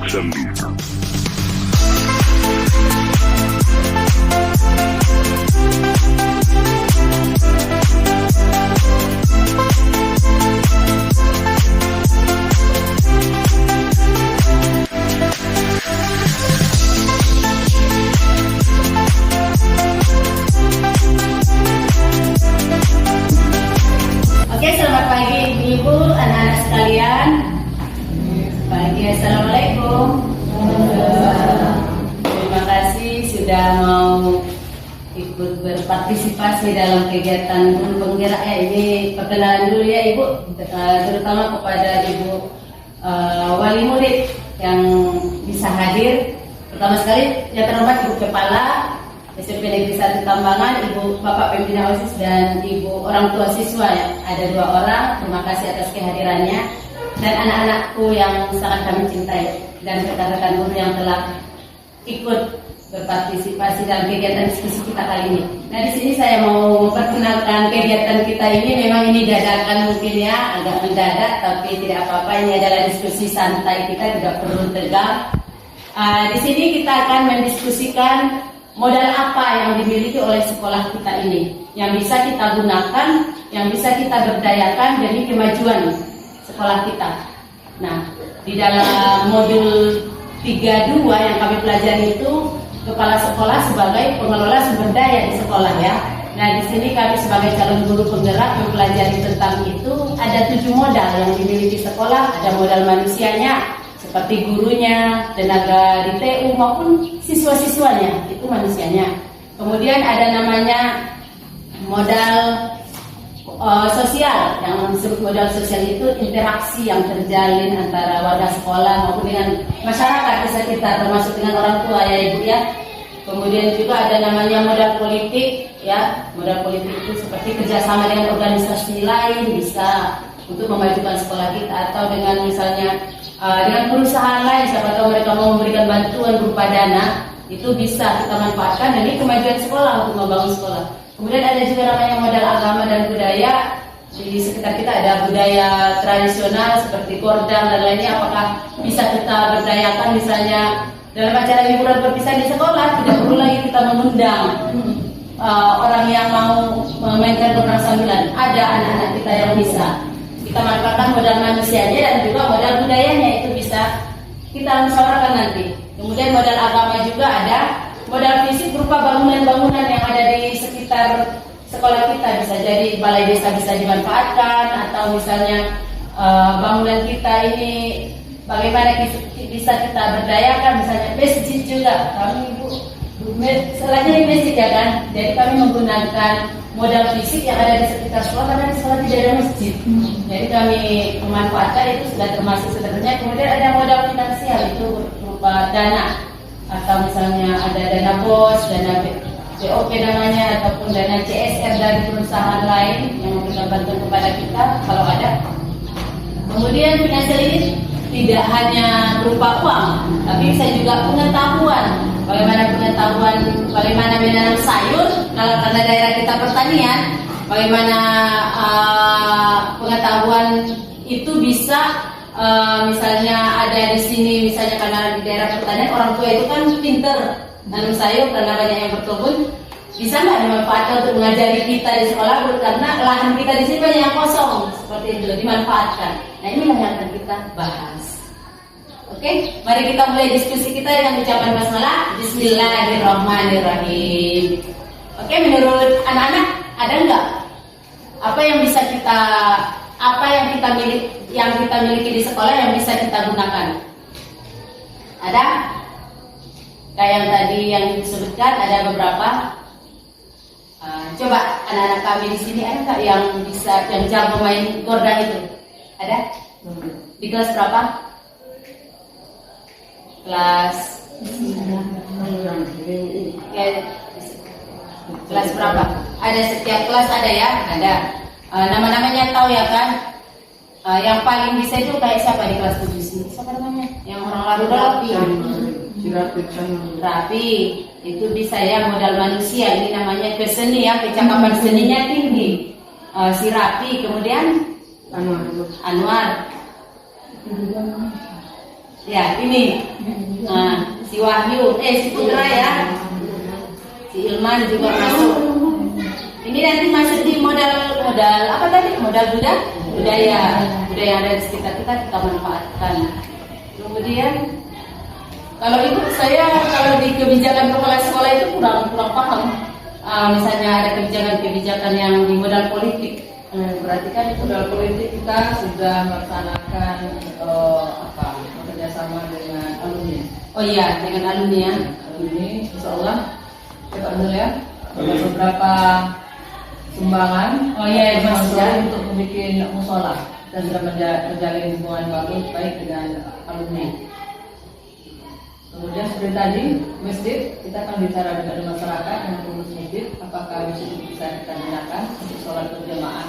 Jambi. Oke, selamat pagi Ibu, anak-anak sekalian. Pagi, Assalamualaikum. Terima kasih sudah mau ikut berpartisipasi dalam kegiatan guru penggerak ya. Ini perkenalan dulu ya Ibu, terutama kepada Ibu wali murid yang bisa hadir. Pertama sekali yang terhormat Ibu Kepala SMP Negeri 1 Tambangan, Ibu Bapak Pembina OSIS dan Ibu orang tua siswa ya. Ada 2 orang, terima kasih atas kehadirannya. Dan anak-anakku yang sangat kami cintai dan rekan-rekan guru yang telah ikut berpartisipasi dalam kegiatan diskusi kita kali ini. Nah, di sini saya mau memperkenalkan kegiatan kita ini. Memang ini dadakan mungkin ya, agak mendadak, tapi tidak apa-apa. Ini adalah diskusi santai kita, tidak perlu tegang. Di sini kita akan mendiskusikan modal apa yang dimiliki oleh sekolah kita ini, yang bisa kita gunakan, yang bisa kita berdayakan demi kemajuan sekolah kita. Nah, di dalam modul 32 yang kami pelajari itu kepala sekolah sebagai pengelola sumber daya di sekolah ya. Nah, di sini kami sebagai calon guru penggerak mempelajari tentang itu. Ada 7 modal yang dimiliki sekolah. Ada modal manusianya seperti gurunya, tenaga di TU maupun siswa-siswanya, itu manusianya. Kemudian ada namanya modal sosial. Yang disebut modal sosial itu interaksi yang terjalin antara warga sekolah maupun dengan masyarakat di sekitar, termasuk dengan orang tua ya Ibu ya. Kemudian juga ada namanya modal politik ya. Modal politik itu seperti kerjasama dengan organisasi lain, bisa untuk memajukan sekolah kita, atau dengan misalnya dengan perusahaan lain, siapa tahu mereka mau memberikan bantuan berupa dana, itu bisa kita manfaatkan demi kemajuan sekolah untuk membangun sekolah. Kemudian ada juga namanya modal agama dan budaya. Di sekitar kita ada budaya tradisional seperti kordang dan lainnya. Apakah bisa kita berdayakan misalnya dalam acara liburan perpisahan di sekolah? Tidak perlu lagi kita mengundang orang yang mau memainkan kordang sambilan. Ada anak-anak kita yang bisa. Kita manfaatkan modal manusianya dan juga modal budayanya, itu bisa kita musyawarahkan nanti. Kemudian modal agama juga ada. Modal fisik berupa bangunan-bangunan yang ada di sekitar sekolah kita, bisa jadi balai desa bisa dimanfaatkan, atau misalnya bangunan kita ini bagaimana bisa kita berdayakan, misalnya masjid juga. Kami Ibu selainnya di masjid ya kan, jadi kami menggunakan modal fisik yang ada di sekitar sekolah karena di sekolah tidak ada masjid. Jadi kami memanfaatkan, itu sudah termasuk sebenarnya. Kemudian ada modal finansial, itu berupa dana, atau misalnya ada dana BOS, dana BOP namanya, ataupun dana CSR dari perusahaan lain yang memberikan bantuan kepada kita kalau ada. Kemudian finansial ini tidak hanya berupa uang, tapi bisa juga pengetahuan. Bagaimana menanam sayur kalau karena daerah kita pertanian, bagaimana pengetahuan itu bisa misalnya ada di sini, misalnya karena di daerah pertanian orang tua itu kan pinter nanam sayur karena banyak yang berkebun, bisa nggak dimanfaatkan untuk mengajari kita di sekolah karena lahan kita di sini banyak yang kosong, seperti itu dimanfaatkan. Nah, inilah yang akan kita bahas. Oke, mari kita mulai diskusi kita dengan ucapan basmalah. Bismillahirrahmanirrahim. Oke, menurut anak-anak ada nggak apa yang bisa kita, yang kita miliki di sekolah yang bisa kita gunakan? Ada? Kayak yang tadi yang disebutkan ada beberapa. Coba anak-anak kami di sini ada nggak yang bisa, yang jago main kordang itu? Ada? Di kelas berapa? Kelas berapa? Ada, setiap kelas ada ya? Ada. Nama-namanya tahu ya kan? Yang paling bisa itu kayak siapa di kelas 7 sini? Siapa namanya? Yang orang Rapi. Rapi. Itu bisa ya, modal manusia. Ini namanya keseni ya, kecakapan seninya tinggi. Si Rapi, kemudian Anwar. Ya, ini. Nah, si Wahyu, si Putra ya. Si Ilman juga masuk. Ini nanti masuk di modal apa tadi? Modal budaya yang ada di sekitar kita manfaatkan. Kemudian kalau itu saya kalau di kebijakan kepala sekolah itu kurang paham. Misalnya ada kebijakan yang di modal politik. Berarti kan modal politik kita sudah melaksanakan bekerjasama dengan alumni. Oh iya, dengan alumni ya. Alumni, insya Allah kita dulu ya. Beberapa sumbangan. Oh iya, untuk membuat musola. Kita sudah menjalin hubungan baik dengan alumni. Kemudian seperti tadi masjid, kita akan bicara dengan masyarakat yang mengurus masjid, apakah masjid bisa kita gunakan untuk sholat berjamaah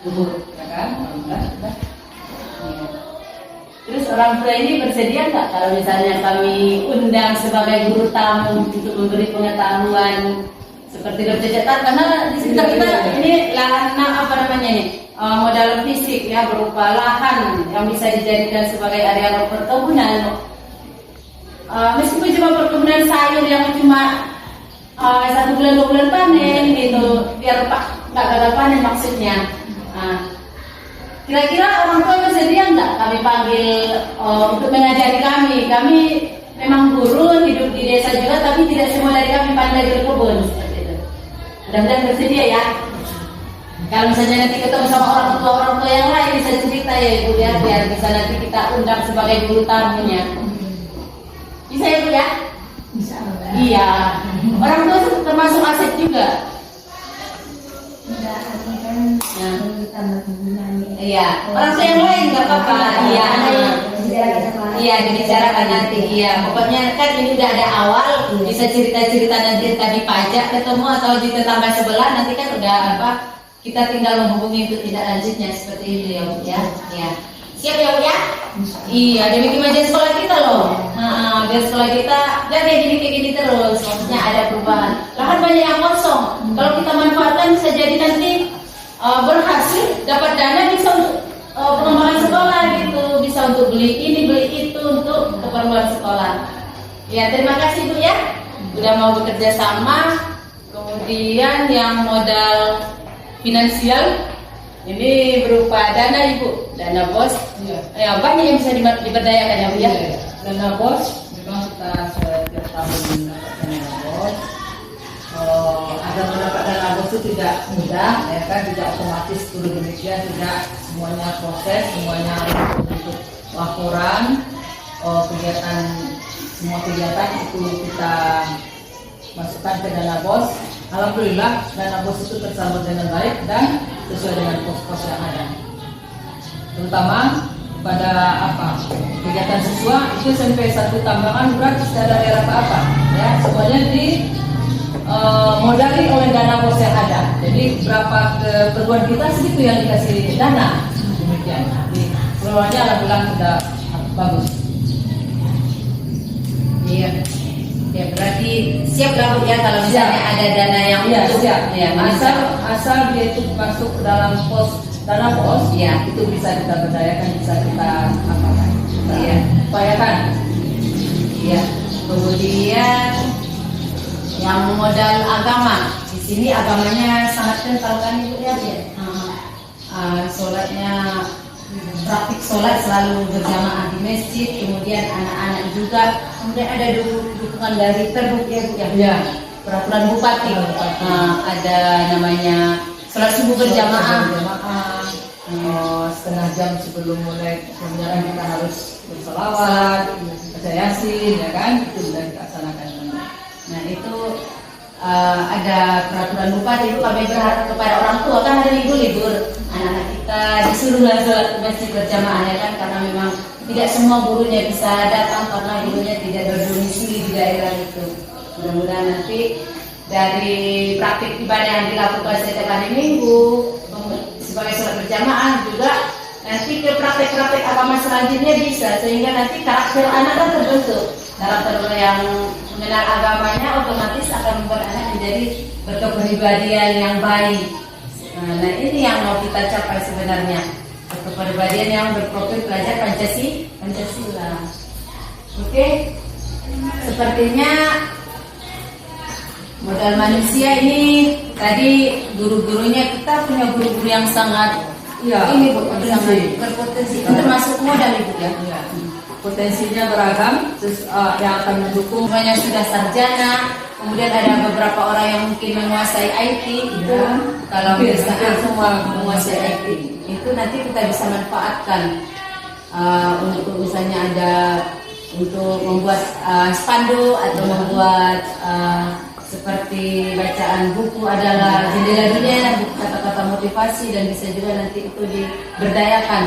zuhur, ya kan? Alhamdulillah. Terus orang tua ini bersedia nggak kalau misalnya kami undang sebagai guru tamu untuk memberi pengetahuan seperti dokter cetak, karena di sekitar kita ini lahan modal fisik ya, berupa lahan yang bisa dijadikan sebagai area perkebunan. Meskipun cuma perkebunan sayur yang cuma 1 bulan 2 bulan panen gitu, biar nggak gagal panen maksudnya. Kira-kira orang tua bersedia nggak kami panggil untuk mengajari kami? Kami memang guru hidup di desa juga, tapi tidak semua dari kami pandai berkebun seperti itu. Mudah-mudahan bersedia ya. Kalau misalnya nanti ketemu sama orang tua yang lain bisa cerita ya Ibu ya, biar bisa nanti kita undang sebagai guru tamunya. Bisa ya Bu ya? Bisa. Iya. Orang tua termasuk aset juga. Enggak, artinya kan tambah hubungan. Iya. Orang tua yang lain nggak apa-apa. Iya. Iya, dibicarakan nanti. Iya. Pokoknya kan ini udah ada awal, bisa cerita-cerita nanti tadi pajak ketemu atau di tetangga sebelah, nanti kan udah apa? Kita tinggal menghubungi untuk tidak lanjutnya seperti itu ya Bu ya. Iya. Siap ya Bu ya? Iya, demi kemajuan sekolah kita loh. Biar sekolah kita gak kayak gini terus. Maksudnya ada perubahan. Lahan banyak yang kosong. Kalau kita manfaatkan bisa jadi nanti berhasil, dapat dana bisa untuk pengembangan sekolah gitu, bisa untuk beli ini beli itu untuk keperluan sekolah. Ya, terima kasih Bu ya. Udah mau bekerja sama. Kemudian yang modal finansial ini berupa dana Ibu, dana BOS. Iya. Ya, banyak yang bisa diberdayakan ya Bu ya. Iya. Dana BOS memang kita setiap tahun mendapat dana BOS. Agar mendapat dana BOS itu tidak mudah, ya kan, tidak otomatis turun demikian, tidak semuanya proses, semuanya untuk laporan, semua kegiatan itu kita masukkan ke dana BOS. Alhamdulillah dana BOS itu tersalur dengan baik dan sesuai dengan pos-pos yang ada. Terutama pada kegiatan siswa itu sampai 1 tambahan gratis, tidak ada daerah apa-apa. Ya, semuanya modali oleh dana BOS yang ada. Jadi berapa keperluan kita segitu yang dikasih dana. Demikian. Jadi seluruhnya alhamdulillah sudah bagus. Iya. Ya, berarti siap lah Bu ya kalau misalnya ada dana yang siap. Ya, asal dia itu masuk ke dalam pos dana BOS, ya itu bisa kita berdayakan, bisa kita apakan. Iya, upayakan. Iya. Kemudian yang modal agama, di sini agamanya sangat kental kan Ibu ya. Sholatnya, praktik sholat selalu berjamaah di masjid, kemudian anak-anak juga, kemudian ada dukungan dari Perbuk ya Bu ya, peraturan bupati. Ada namanya sholat subuh berjamaah. Setengah jam sebelum mulai pembicaraan kita harus berselawat, baca yasin, ya kan, itu sudah kita laksanakan. Nah itu ada peraturan bupati. Itu kami berharap kepada orang tua, kan hari Minggu libur, anak-anak kita disuruhlah sholat masjid berjamaah ya kan, karena memang tidak semua gurunya bisa datang karena ibunya tidak berdomisili di daerah itu. Mudah-mudahan nanti dari praktik ibadah yang dilakukan setiap hari Minggu sebagai sholat berjamaah juga nanti ke praktek-praktek agama selanjutnya bisa, sehingga nanti karakter anak kan terbentuk, karakter yang mengenal agamanya otomatis akan membuat anak menjadi berkepribadian yang baik. Nah ini yang mau kita capai sebenarnya, berkepribadian yang berprofil belajar Pancasila. Oke, sepertinya modal manusia ini tadi guru-gurunya kita punya guru-guru yang sangat ini Bu, sangat berpotensi. Itu termasuk modal Ibu ya. Ya. Potensinya beragam, terus yang akan mendukung. Semuanya sudah sarjana, kemudian ada beberapa orang yang mungkin menguasai IT itu kalau bisa semua menguasai IT itu nanti kita bisa manfaatkan untuk misalnya ada untuk membuat spanduk atau membuat seperti bacaan buku adalah jendela dunia, buku kata-kata motivasi dan bisa juga nanti itu diberdayakan.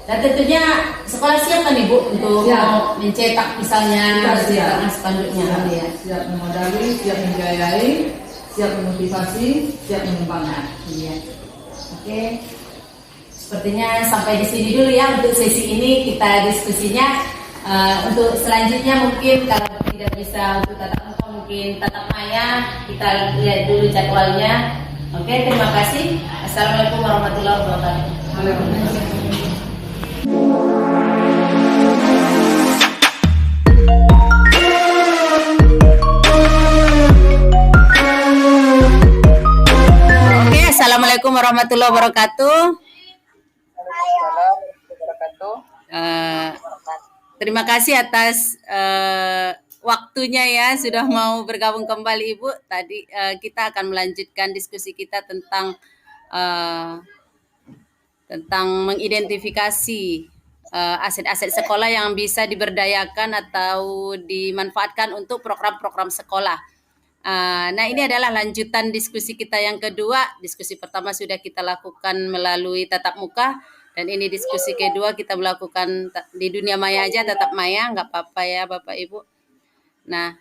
Dan tentunya sekolah siap kan Ibu untuk mencetak misalnya mencetak spanduknya ya. Siap memodali, siap membiayai, siap memotivasi, siap mengembangkan. Iya. Oke. Sepertinya sampai di sini dulu ya untuk sesi ini kita diskusinya. Untuk selanjutnya mungkin kalau tidak bisa untuk tatap muka mungkin tatap maya kita lihat dulu jadwalnya. Oke, terima kasih. Assalamualaikum warahmatullahi wabarakatuh. Oke, assalamualaikum warahmatullahi wabarakatuh. Terima kasih atas waktunya ya sudah mau bergabung kembali Ibu. Tadi kita akan melanjutkan diskusi kita tentang mengidentifikasi aset-aset sekolah yang bisa diberdayakan atau dimanfaatkan untuk program-program sekolah. Nah, ini adalah lanjutan diskusi kita yang kedua. Diskusi pertama sudah kita lakukan melalui tatap muka. Dan ini diskusi kedua kita melakukan di dunia maya aja, tatap maya, nggak apa-apa ya Bapak Ibu. Nah,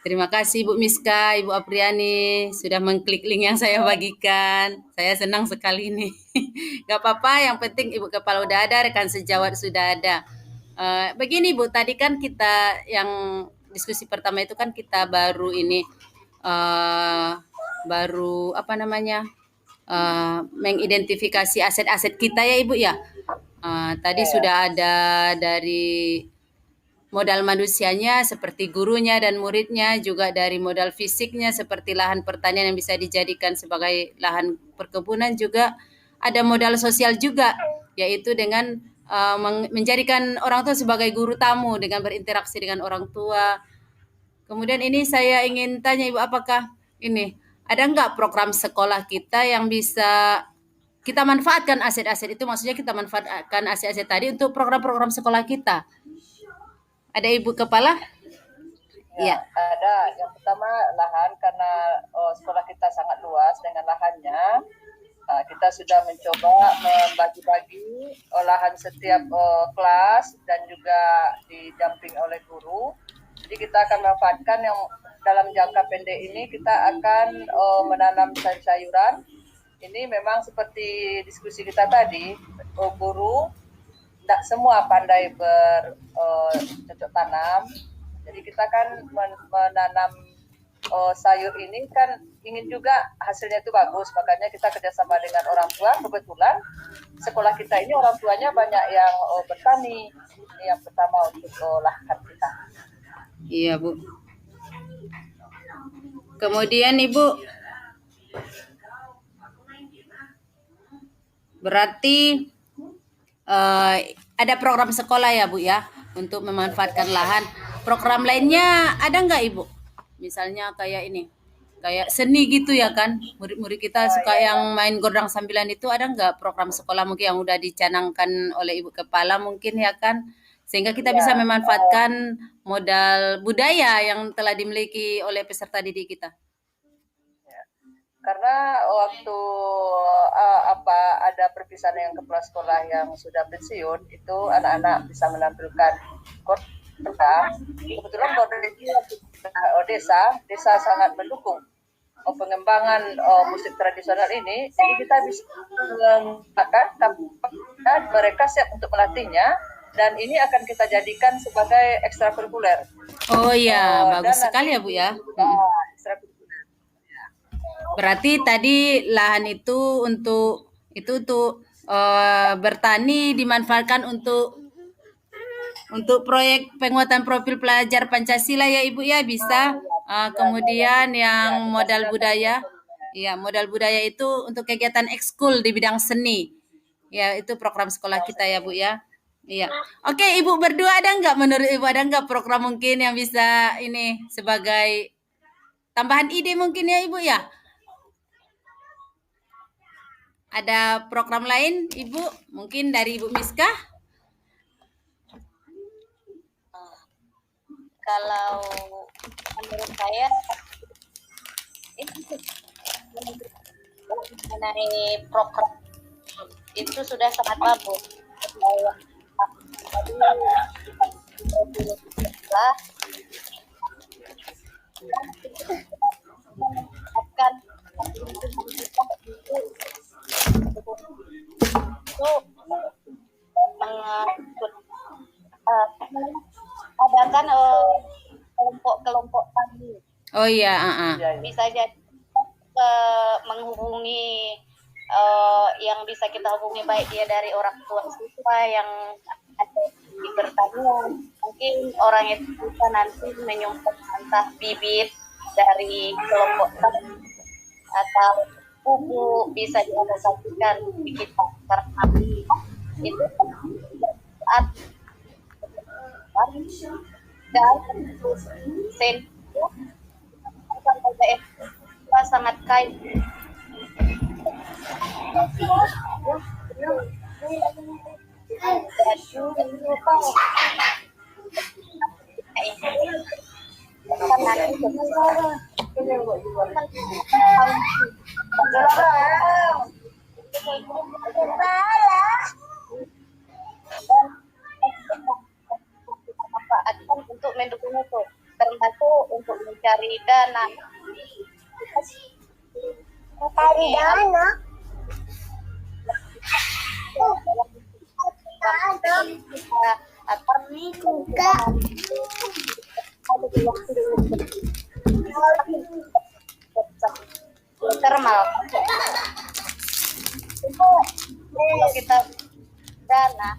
terima kasih Ibu Miska, Ibu Apriani sudah mengklik link yang saya bagikan. Saya senang sekali ini. Nggak apa-apa, yang penting Ibu Kepala udah ada, rekan sejawat sudah ada. Begini Bu, tadi kan kita yang diskusi pertama itu kan kita baru ini, baru apa namanya? Mengidentifikasi aset-aset kita ya Ibu ya. Tadi sudah ada dari modal manusianya seperti gurunya dan muridnya, juga dari modal fisiknya seperti lahan pertanian yang bisa dijadikan sebagai lahan perkebunan, juga ada modal sosial juga, yaitu dengan menjadikan orang tua sebagai guru tamu dengan berinteraksi dengan orang tua. Kemudian ini saya ingin tanya Ibu, apakah ini ada nggak program sekolah kita yang bisa kita manfaatkan aset-aset itu? Maksudnya kita manfaatkan aset-aset tadi untuk program-program sekolah kita. Ada Ibu Kepala? Ya, ada. Yang pertama lahan, karena sekolah kita sangat luas dengan lahannya. Kita sudah mencoba membagi-bagi lahan setiap kelas dan juga didamping oleh guru. Jadi kita akan manfaatkan yang dalam jangka pendek ini kita akan menanam sayur-sayuran. Ini memang seperti diskusi kita tadi, guru tidak semua pandai bercocok tanam. Jadi kita kan menanam sayur ini kan ingin juga hasilnya itu bagus. Makanya kita kerjasama dengan orang tua. Kebetulan sekolah kita ini orang tuanya banyak yang bertani. Ini yang pertama untuk lahan kita. Iya Bu. Kemudian Ibu, berarti ada program sekolah ya Bu ya untuk memanfaatkan lahan. Program lainnya ada nggak Ibu? Misalnya kayak ini, kayak seni gitu ya kan? Murid-murid kita suka yang main gondang sambilan itu, ada nggak program sekolah mungkin yang udah dicanangkan oleh Ibu Kepala mungkin ya kan? Sehingga kita bisa memanfaatkan modal budaya yang telah dimiliki oleh peserta didik kita. Karena waktu ada perpisahan dengan kepala sekolah yang sudah pensiun, itu anak-anak bisa menampilkan kota. Kebetulan desa sangat mendukung pengembangan musik tradisional ini. Jadi kita bisa mengatakan mereka siap untuk melatihnya. Dan ini akan kita jadikan sebagai ekstrakurikuler. Oh iya, bagus sekali ya Bu ya. Ekstrakurikuler. Berarti tadi lahan itu untuk bertani dimanfaatkan untuk untuk proyek penguatan profil pelajar Pancasila ya Ibu ya bisa. Kemudian yang modal budaya, ya modal budaya itu untuk kegiatan ekskul di bidang seni. Ya itu program sekolah kita ya Bu ya. Iya. Oke Ibu berdua ada nggak menurut Ibu ada nggak program mungkin yang bisa ini sebagai tambahan ide mungkin ya Ibu ya? Ada program lain Ibu? Mungkin dari Ibu Miska? Kalau menurut saya itu mengenai program itu sudah sangat bagus. Lah, akan itu adakan kelompok-kelompok tani. Oh iya, Bisa jadi menghubungi yang bisa kita hubungi baik dia dari orang tua siswa yang ada di pertanian. Mungkin orang itu bisa nanti menyumbang entah bibit dari kelompok tani atau pupuk bisa dialokasikan di kita karena itu saat dan sen sangat kaya. Untuk mendukung itu termasuk untuk mencari dana termal itu kalau kita dana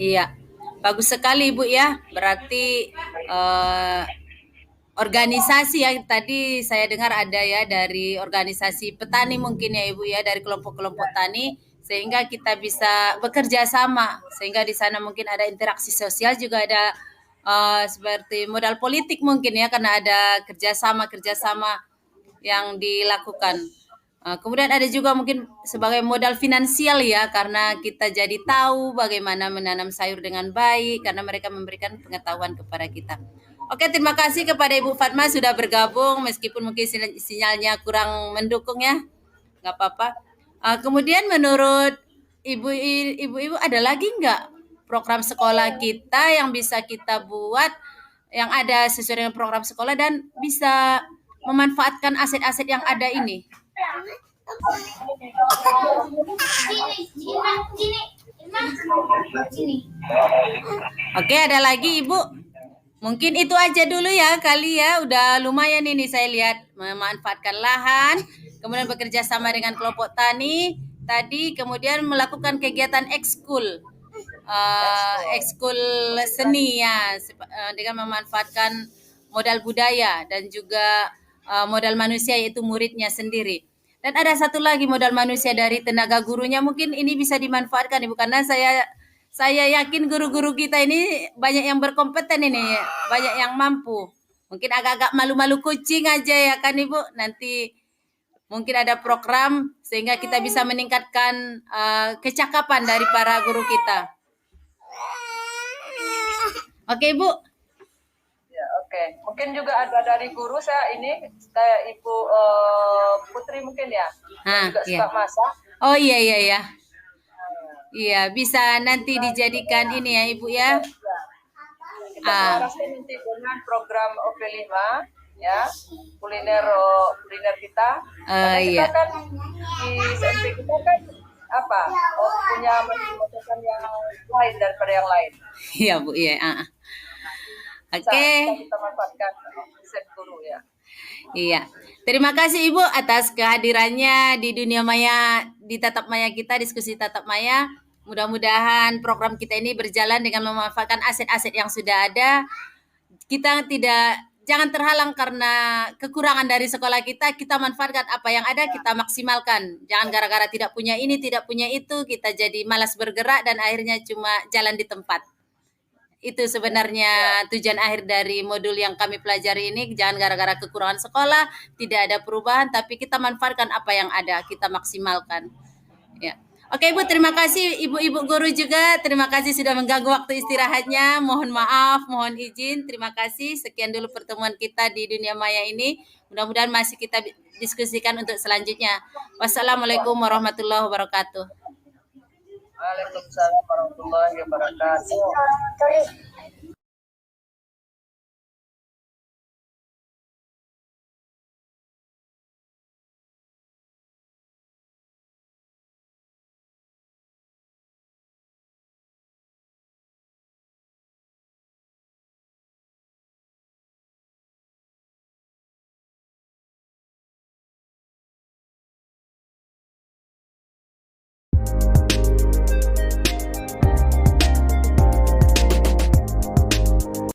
Iya, bagus sekali Ibu ya. Berarti organisasi yang tadi saya dengar ada ya dari organisasi petani mungkin ya Ibu ya, dari kelompok-kelompok tani sehingga kita bisa bekerja sama sehingga di sana mungkin ada interaksi sosial juga ada seperti modal politik mungkin ya karena ada kerjasama yang dilakukan. Kemudian ada juga mungkin sebagai modal finansial ya karena kita jadi tahu bagaimana menanam sayur dengan baik karena mereka memberikan pengetahuan kepada kita. Oke, terima kasih kepada Ibu Fatma sudah bergabung meskipun mungkin sinyalnya kurang mendukung ya. Nggak apa-apa. Kemudian menurut ibu-ibu ada lagi nggak program sekolah kita yang bisa kita buat yang ada sesuai dengan program sekolah dan bisa memanfaatkan aset-aset yang ada ini? Oke, ada lagi Ibu. Mungkin itu aja dulu ya kali ya. Udah lumayan ini saya lihat memanfaatkan lahan, kemudian bekerja sama dengan kelompok tani tadi, kemudian melakukan kegiatan ekskul. Ekskul seni ya dengan memanfaatkan modal budaya dan juga modal manusia yaitu muridnya sendiri. Dan ada satu lagi modal manusia dari tenaga gurunya mungkin ini bisa dimanfaatkan Ibu karena saya yakin guru-guru kita ini banyak yang berkompeten ini, banyak yang mampu. Mungkin agak-agak malu-malu kucing aja ya kan Ibu. Nanti mungkin ada program sehingga kita bisa meningkatkan kecakapan dari para guru kita. Oke Ibu. Ya, oke. Mungkin juga ada dari guru saya ini kayak Ibu Putri mungkin ya. Juga iya. suka masak. Oh iya. Iya, bisa nanti dijadikan ini ya Ibu ya. Kita selaraskan nanti dengan program OP5 ya, kuliner kita. Karena kita kan di SMP kita kan punya masakan yang lain daripada yang lain. Iya Bu, iya. Oke. Kita manfaatkan konsep guru ya. Iya. Terima kasih Ibu atas kehadirannya di dunia maya, di tatap maya kita, diskusi tatap maya. Mudah-mudahan program kita ini berjalan dengan memanfaatkan aset-aset yang sudah ada. Kita jangan terhalang karena kekurangan dari sekolah kita. Kita manfaatkan apa yang ada, kita maksimalkan. Jangan gara-gara tidak punya ini, tidak punya itu, kita jadi malas bergerak dan akhirnya cuma jalan di tempat. Itu sebenarnya tujuan akhir dari modul yang kami pelajari ini. Jangan gara-gara kekurangan sekolah, tidak ada perubahan, tapi kita manfaatkan apa yang ada, kita maksimalkan. Ya. Oke Ibu, terima kasih Ibu-ibu guru juga. Terima kasih sudah mengganggu waktu istirahatnya. Mohon maaf, mohon izin. Terima kasih. Sekian dulu pertemuan kita di dunia maya ini. Mudah-mudahan masih kita diskusikan untuk selanjutnya. Wassalamualaikum warahmatullahi wabarakatuh. Waalaikumsalam warahmatullahi wabarakatuh.